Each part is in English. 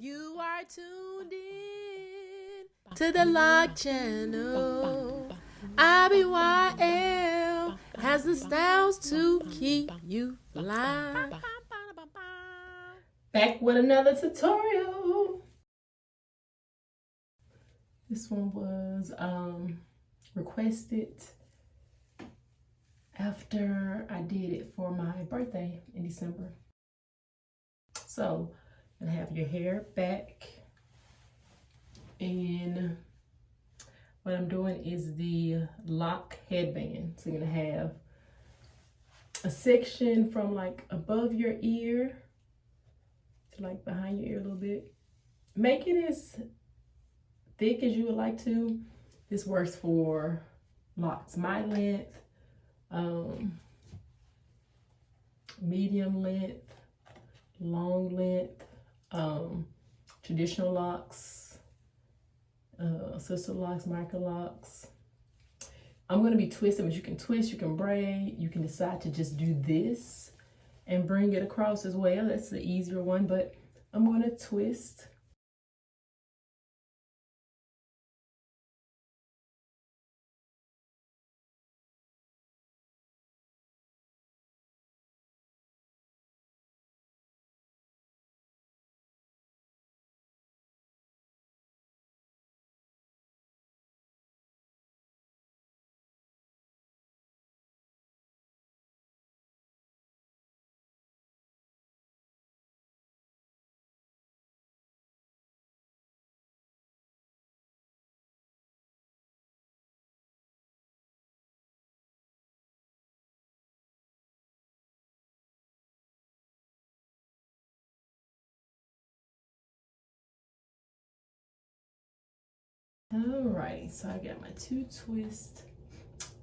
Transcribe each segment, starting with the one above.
You are tuned in to the Loc channel. IBYL has the styles to keep you fly. Back with another tutorial. This one was requested after I did it for my birthday in December. So you'll have your hair back, and what I'm doing is the Loc headband. So you're gonna have a section from like above your ear to like behind your ear a little bit. Make it as thick as you would like to. This works for lots my length, medium length, long length, traditional locks, sister locks, micro locks. I'm going to be twisting, but you can twist, you can braid, you can decide to just do this and bring it across as well. That's the easier one, but I'm going to twist. Alright, so I got my two twists,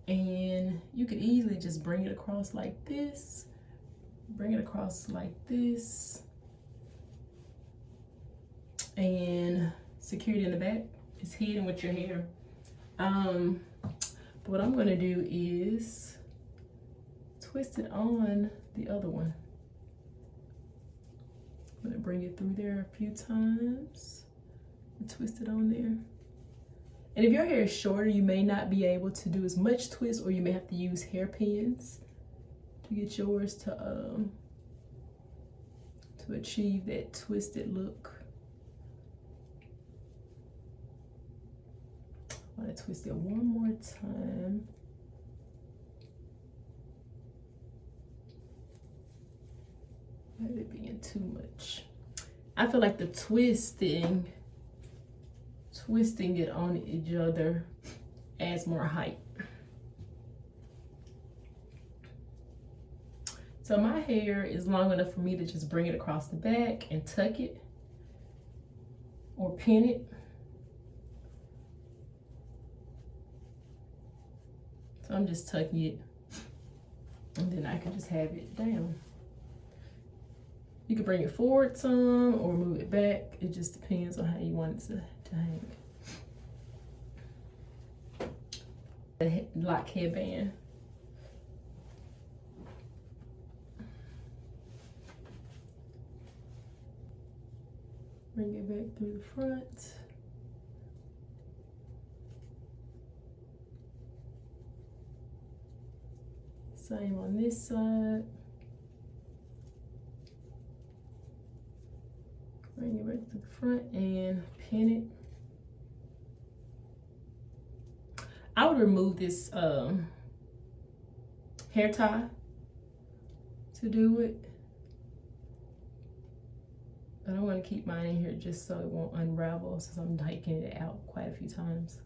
and you could easily just bring it across like this, bring it across like this, and secure it in the back. It's hidden with your hair. But what I'm gonna do is twist it on the other one. I'm gonna bring it through there a few times and twist it on there. And if your hair is shorter, you may not be able to do as much twist, or you may have to use hairpins to get yours to achieve that twisted look. I want to twist it one more time. Without it being too much. I feel like the twisting it on each other adds more height. So my hair is long enough for me to just bring it across the back and tuck it or pin it. So I'm just tucking it, and then I can just have it down. You can bring it forward some or move it back. It just depends on how you want it to hang. The Loc headband. Bring it back through the front. Same on this side. Bring it back to the front and pin it. I would remove this hair tie to do it. But I want to keep mine in here just so it won't unravel, since I'm taking it out quite a few times.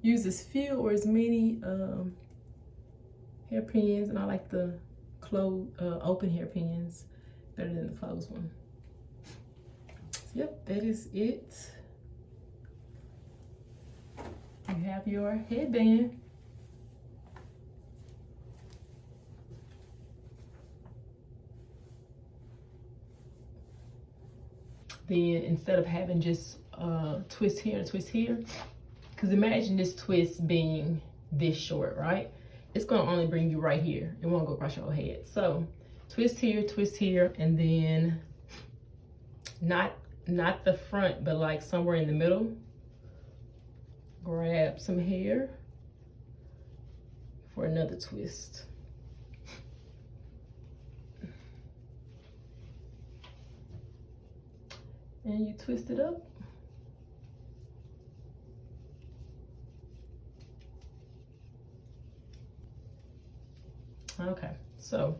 Use as few or as many hairpins, and I like the open hairpins better than the closed one. So, yep, that is it. You have your headband. then instead of having just twist here and twist here, because imagine this twist being this short, right? It's gonna only bring you right here. It won't go across your whole head. So twist here, and then not the front, but like somewhere in the middle. Grab some hair for another twist. And you twist it up. Okay, so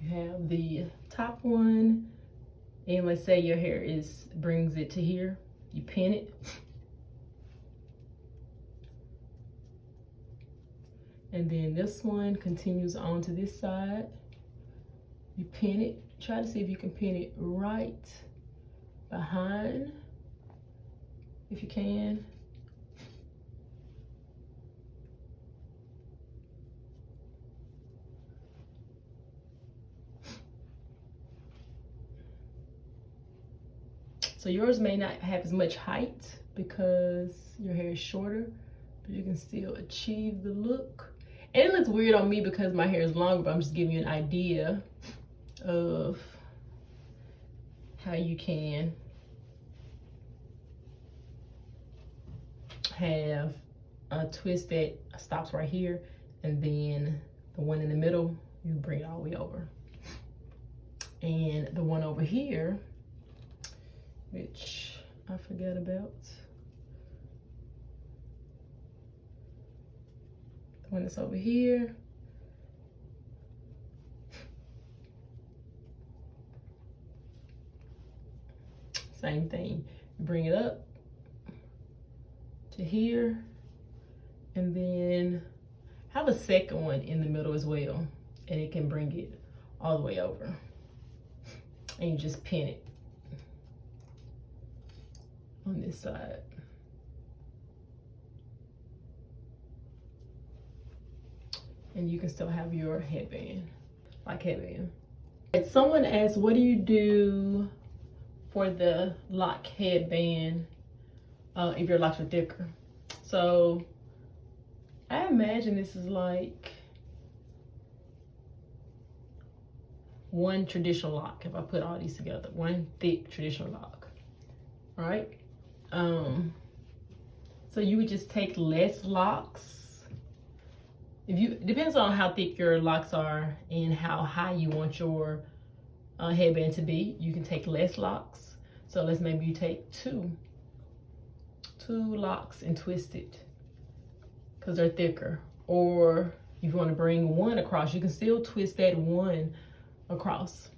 you have the top one, and let's say your hair brings it to here, you pin it. And then this one continues on to this side. You pin it. Try to see if you can pin it right behind, if you can. So yours may not have as much height because your hair is shorter, but you can still achieve the look. And it looks weird on me because my hair is longer, but I'm just giving you an idea of how you can have a twist that stops right here, and then the one in the middle, you bring it all the way over. And the one over here, which I forgot about, the one that's over here, same thing. You bring it up to here, and then have a second one in the middle as well, and it can bring it all the way over. And you just pin it on this side. And you can still have your headband, like headband. Someone asked, what do you do for the lock headband if your locks are thicker? So I imagine this is like one traditional lock. If I put all these together, one thick traditional lock, right? So you would just take less locks. Depends on how thick your locks are and how high you want your headband to be. You can take less locks. So maybe you take two locks and twist it because they're thicker. Or if you want to bring one across, you can still twist that one across.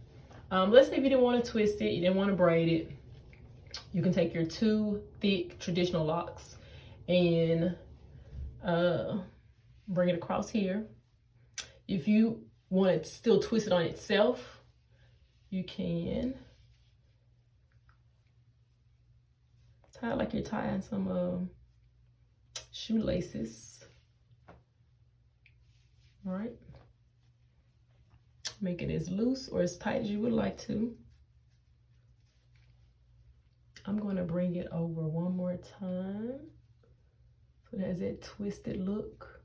Let's say if you didn't want to twist it, you didn't want to braid it, you can take your two thick traditional locks and bring it across here. If you want to still twist it on itself, you can tie it like you're tying some shoelaces. All right. Make it as loose or as tight as you would like to. I'm going to bring it over one more time so it has that twisted look.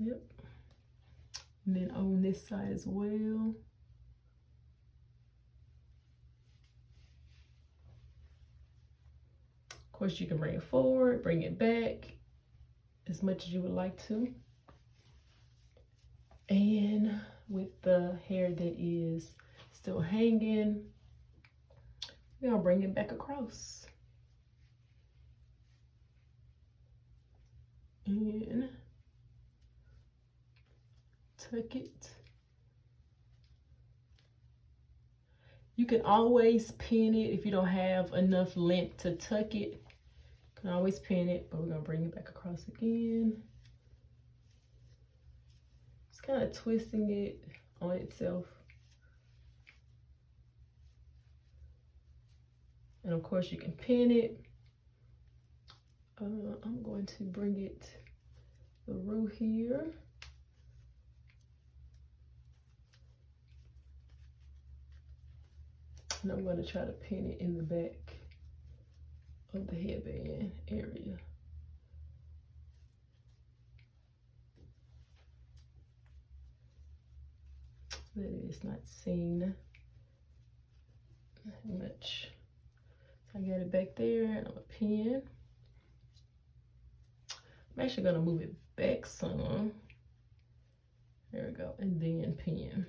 Yep. And then on this side as well. Of course, you can bring it forward, bring it back as much as you would like to. And with the hair that is still hanging, we're gonna bring it back across. And tuck it. You can always pin it if you don't have enough length to tuck it. You can always pin it, but we're gonna bring it back across again. Just kind of twisting it on itself. And of course you can pin it. I'm going to bring it through here. And I'm going to try to pin it in the back of the headband area. So that it is not seen much. So I got it back there and I'm gonna pin. I'm actually gonna move it back some. There we go, and then pin.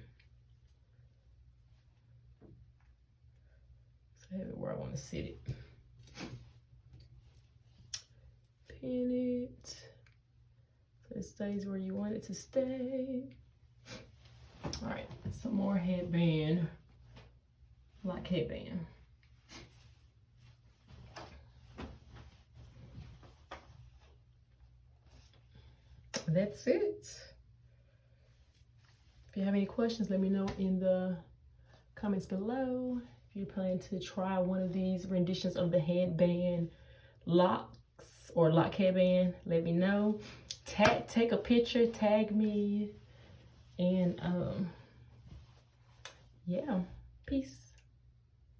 So I have it where I want to sit it. Pin it so it stays where you want it to stay. All right, some more headband, Loc headband. That's it. If you have any questions, let me know in the comments below. If you plan to try one of these renditions of the headband Locs or Loc headband, let me know. Take a picture, tag me, and yeah, peace.